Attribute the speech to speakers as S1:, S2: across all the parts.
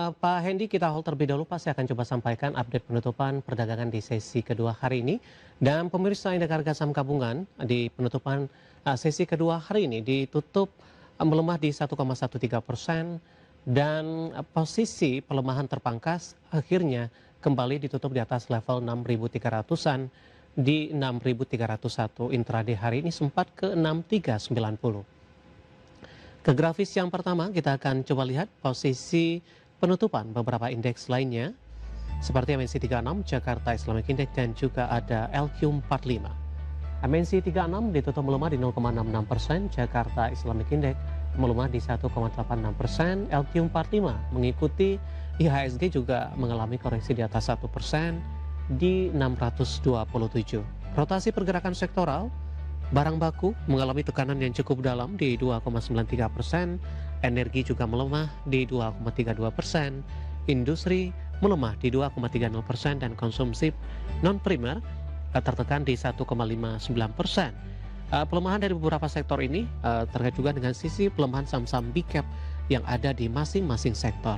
S1: Pak Hendy, kita hold terlebih dahulu. Pak, saya akan coba sampaikan update penutupan perdagangan di sesi kedua hari ini. Dan pemirsa indeks harga saham gabungan di penutupan sesi kedua hari ini ditutup melemah di 1,13% dan posisi pelemahan terpangkas akhirnya kembali ditutup di atas level 6.300-an di 6.301. Intraday hari ini sempat ke 6.390. Ke grafis yang pertama, kita akan coba lihat posisi penutupan beberapa indeks lainnya, seperti MNC 36, Jakarta Islamic Index, dan juga ada LQ45. MNC 36 ditutup melemah di 0,66%, Jakarta Islamic Index melemah di 1,86%, LQ45 mengikuti, IHSG juga mengalami koreksi di atas 1% di 627. Rotasi pergerakan sektoral, barang baku mengalami tekanan yang cukup dalam di 2,93%, energi juga melemah di 2,32%, industri melemah di 2,30%, dan konsumsi non-primer tertekan di 1,59%. Pelemahan dari beberapa sektor ini terkait juga dengan sisi pelemahan saham-saham big cap yang ada di masing-masing sektor.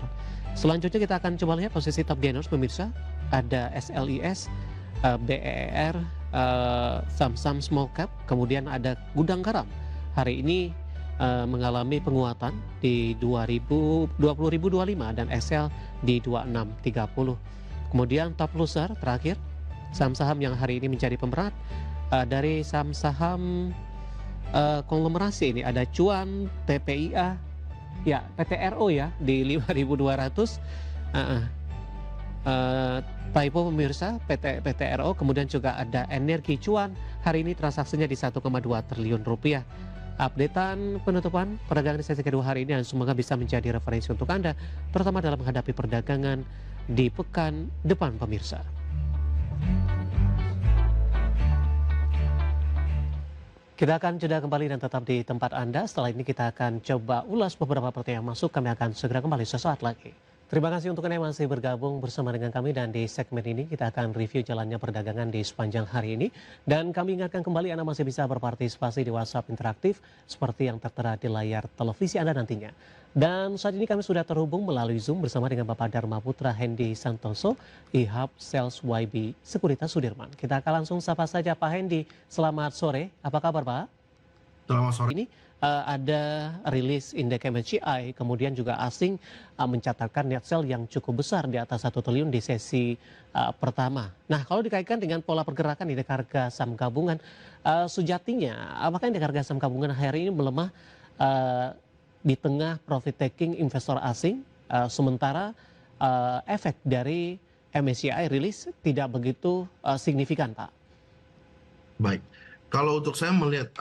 S1: Selanjutnya kita akan coba lihat posisi top gainers, pemirsa. Ada SLIS, BER, saham-saham small cap, kemudian ada Gudang Garam. Hari ini mengalami penguatan di 20.025 dan XL di 2630. Kemudian top loser terakhir, saham-saham yang hari ini menjadi pemerat dari saham-saham konglomerasi ini ada Cuan, TPIA, ya PTRO ya di 5.200. Typo pemirsa, PTRO, kemudian juga ada Energi Cuan, hari ini transaksinya di 1,2 triliun rupiah. Updatean penutupan perdagangan di sesi kedua hari ini dan semoga bisa menjadi referensi untuk Anda, terutama dalam menghadapi perdagangan di pekan depan, pemirsa. Kita akan jeda kembali dan tetap di tempat Anda. Setelah ini kita akan coba ulas beberapa pertanyaan yang masuk. Kami akan segera kembali sesaat lagi. Terima kasih untuk Anda yang masih bergabung bersama dengan kami, dan di segmen ini kita akan review jalannya perdagangan di sepanjang hari ini. Dan kami ingatkan kembali Anda masih bisa berpartisipasi di WhatsApp interaktif seperti yang tertera di layar televisi Anda nantinya. Dan saat ini kami sudah terhubung melalui Zoom bersama dengan Bapak Dharma Putra Hendy Santoso, IHAB Sales YB Sekuritas Sudirman. Kita akan langsung sapa saja Pak Hendy. Selamat sore, apa kabar Pak?
S2: Selamat sore.
S1: Ini ada rilis indeks MSCI, kemudian juga asing mencatatkan net sell yang cukup besar di atas 1 triliun di sesi pertama. Nah, kalau dikaitkan dengan pola pergerakan indeks harga saham gabungan, sejatinya apakah indeks harga saham gabungan hari ini melemah di tengah profit taking investor asing, sementara efek dari MSCI rilis tidak begitu signifikan, Pak?
S2: Baik, kalau untuk saya melihat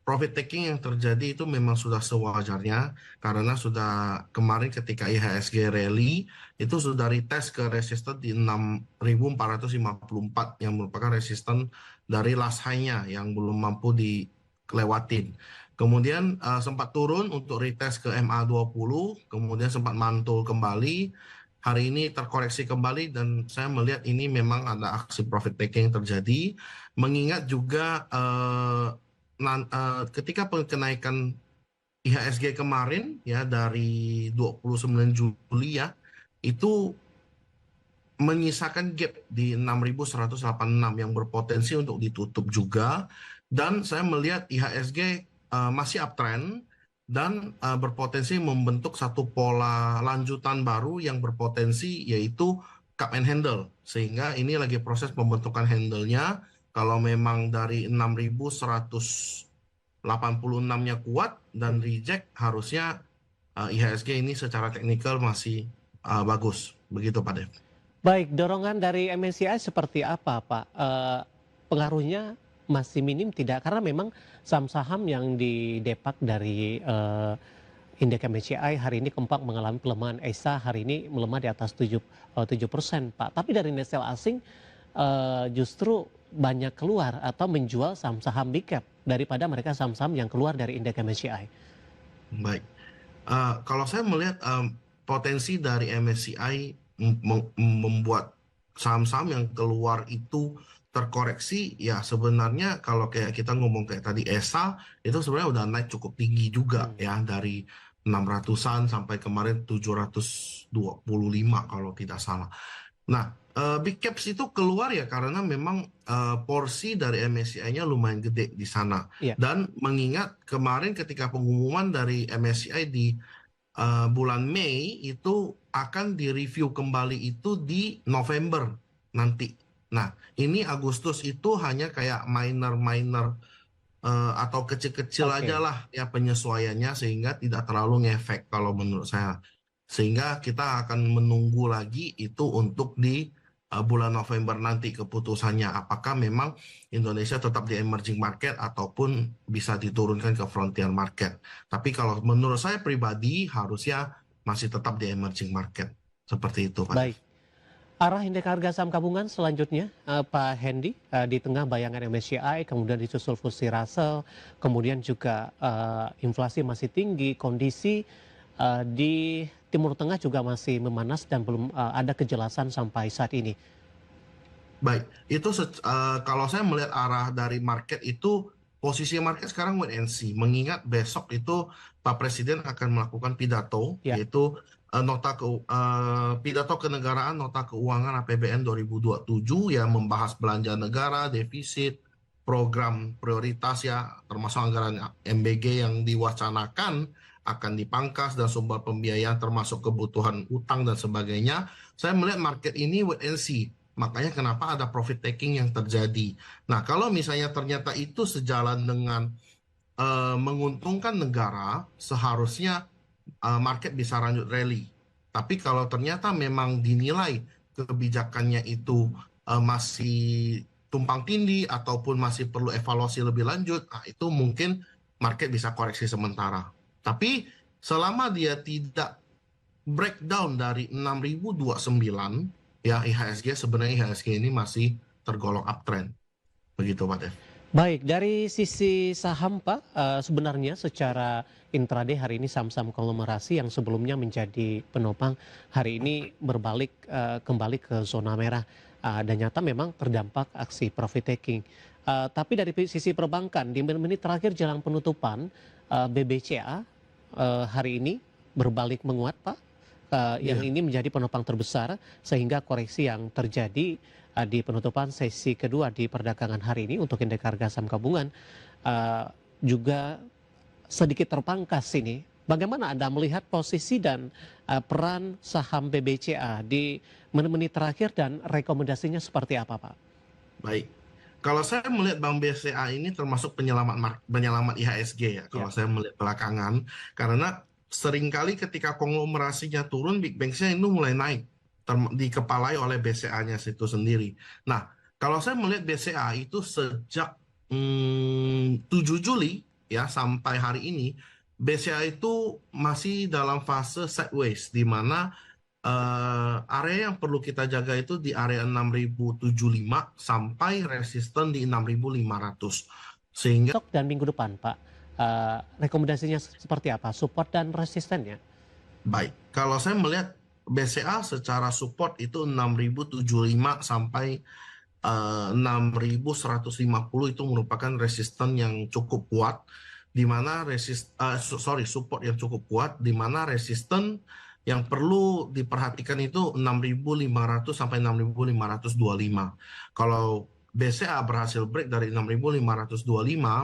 S2: profit taking yang terjadi itu memang sudah sewajarnya, karena sudah kemarin ketika IHSG rally itu sudah retest ke resisten di 6.454 yang merupakan resisten dari last high-nya yang belum mampu dilewatin. Kemudian sempat turun untuk retest ke MA20, kemudian sempat mantul kembali. Hari ini terkoreksi kembali dan saya melihat ini memang ada aksi profit taking yang terjadi. Mengingat juga ketika kenaikan IHSG kemarin ya dari 29 Juli ya, itu menyisakan gap di 6.186 yang berpotensi untuk ditutup juga, dan saya melihat IHSG masih uptrend dan berpotensi membentuk satu pola lanjutan baru yang berpotensi yaitu cup and handle, sehingga ini lagi proses pembentukan handle-nya. Kalau memang dari 6.186-nya kuat dan reject, harusnya IHSG ini secara teknikal masih bagus. Begitu Pak Dev.
S1: Baik, dorongan dari MSCI seperti apa Pak? Pengaruhnya masih minim tidak? Karena memang saham-saham yang didepak dari indeks MSCI hari ini keempat mengalami pelemahan. ESA hari ini melemah di atas 7%, Pak. Tapi dari net sell asing justru banyak keluar atau menjual saham-saham big cap daripada mereka saham-saham yang keluar dari indeks MSCI.
S2: Baik, kalau saya melihat potensi dari MSCI membuat saham-saham yang keluar itu terkoreksi, ya sebenarnya kalau kayak kita ngomong kayak tadi ESA itu sebenarnya udah naik cukup tinggi juga ya, dari 600-an sampai kemarin 725 kalau tidak salah. Nah, big caps itu keluar ya karena memang porsi dari MSCI-nya lumayan gede di sana.
S1: Iya,
S2: Dan mengingat kemarin ketika pengumuman dari MSCI di bulan Mei itu akan direview kembali itu di November nanti. Nah, ini Agustus itu hanya kayak minor-minor atau kecil-kecil aja
S1: oke.
S2: lah ya penyesuaiannya sehingga tidak terlalu ngefek kalau menurut saya. Sehingga kita akan menunggu lagi itu untuk di bulan November nanti keputusannya apakah memang Indonesia tetap di emerging market ataupun bisa diturunkan ke frontier market. Tapi kalau menurut saya pribadi harusnya masih tetap di emerging market. Seperti itu, Pak Dev.
S1: Baik. Arah indeks harga saham gabungan selanjutnya, Pak Hendy, di tengah bayangan MSCI, kemudian disusul FTSE Russell, kemudian juga inflasi masih tinggi, kondisi di Timur Tengah juga masih memanas dan belum ada kejelasan sampai saat ini.
S2: Baik, itu kalau saya melihat arah dari market itu posisi market sekarang wait and see. Mengingat besok itu Pak Presiden akan melakukan pidato,
S1: Ya,
S2: yaitu pidato kenegaraan nota keuangan APBN 2027 yang membahas belanja negara, defisit, program prioritas ya, termasuk anggaran MBG yang diwacanakan akan dipangkas dan sumber pembiayaan termasuk kebutuhan utang dan sebagainya. Saya melihat market ini wait and see. Makanya kenapa ada profit taking yang terjadi. Nah, kalau misalnya ternyata itu sejalan dengan menguntungkan negara, seharusnya market bisa lanjut rally. Tapi kalau ternyata memang dinilai kebijakannya itu masih tumpang tindih ataupun masih perlu evaluasi lebih lanjut, nah itu mungkin market bisa koreksi sementara. Tapi selama dia tidak breakdown dari 6.029 ya IHSG sebenarnya IHSG ini masih tergolong uptrend. Begitu Pak Dev.
S1: baik. Dari sisi saham, Pak, sebenarnya secara intraday hari ini saham-saham konglomerasi yang sebelumnya menjadi penopang hari ini berbalik kembali ke zona merah dan nyata memang terdampak aksi profit taking. Tapi dari sisi perbankan di menit-menit terakhir jelang penutupan BBCA hari ini berbalik menguat, Pak. Yang
S2: Iya,
S1: ini menjadi penopang terbesar sehingga koreksi yang terjadi di penutupan sesi kedua di perdagangan hari ini untuk indeks harga saham gabungan uh, juga sedikit terpangkas ini. Bagaimana Anda melihat posisi dan peran saham BBCA di menit-menit terakhir dan rekomendasinya seperti apa, Pak?
S2: baik. Kalau saya melihat Bank BCA ini termasuk penyelamat IHSG ya, kalau
S1: Ya,
S2: saya melihat belakangan, karena seringkali ketika konglomerasinya turun, Big Banks-nya itu mulai naik, dikepalai oleh BCA-nya itu sendiri. Nah, kalau saya melihat BCA itu sejak 7 Juli ya sampai hari ini, BCA itu masih dalam fase sideways, di mana area yang perlu kita jaga itu di area 6.075 sampai resisten di 6.500. Sehingga
S1: besok dan minggu depan, Pak, rekomendasinya seperti apa? Support dan resistennya?
S2: baik, kalau saya melihat BCA secara support itu 6.075 sampai 6.150 itu merupakan resisten yang cukup kuat, di mana support yang cukup kuat, di mana resisten yang perlu diperhatikan itu 6.500 sampai 6.525. Kalau BCA berhasil break dari 6.525,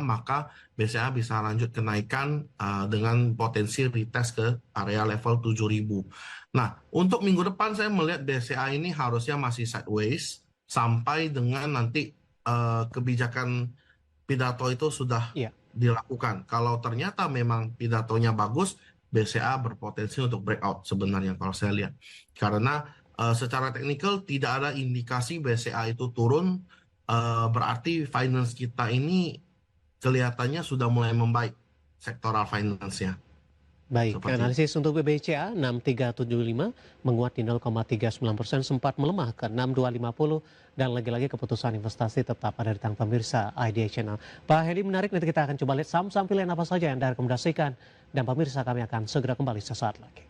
S2: maka BCA bisa lanjut kenaikan dengan potensi retest ke area level 7.000. Nah, untuk minggu depan saya melihat BCA ini harusnya masih sideways sampai dengan nanti kebijakan pidato itu sudah
S1: Iya.
S2: dilakukan. Kalau ternyata memang pidatonya bagus, BCA berpotensi untuk breakout sebenarnya kalau saya lihat. Karena secara teknikal tidak ada indikasi BCA itu turun, berarti finance kita ini kelihatannya sudah mulai membaik sektoral finance-nya.
S1: Baik,
S2: Seperti itu.
S1: analisis untuk BBCA 6375 menguat di 0,39%, sempat melemah ke 6250 dan lagi-lagi keputusan investasi tetap ada di tangan pemirsa IDA Channel. Pak Hedi, menarik, nanti kita akan coba lihat saham-saham pilihan apa saja yang Anda rekomendasikan dan pemirsa kami akan segera kembali sesaat lagi.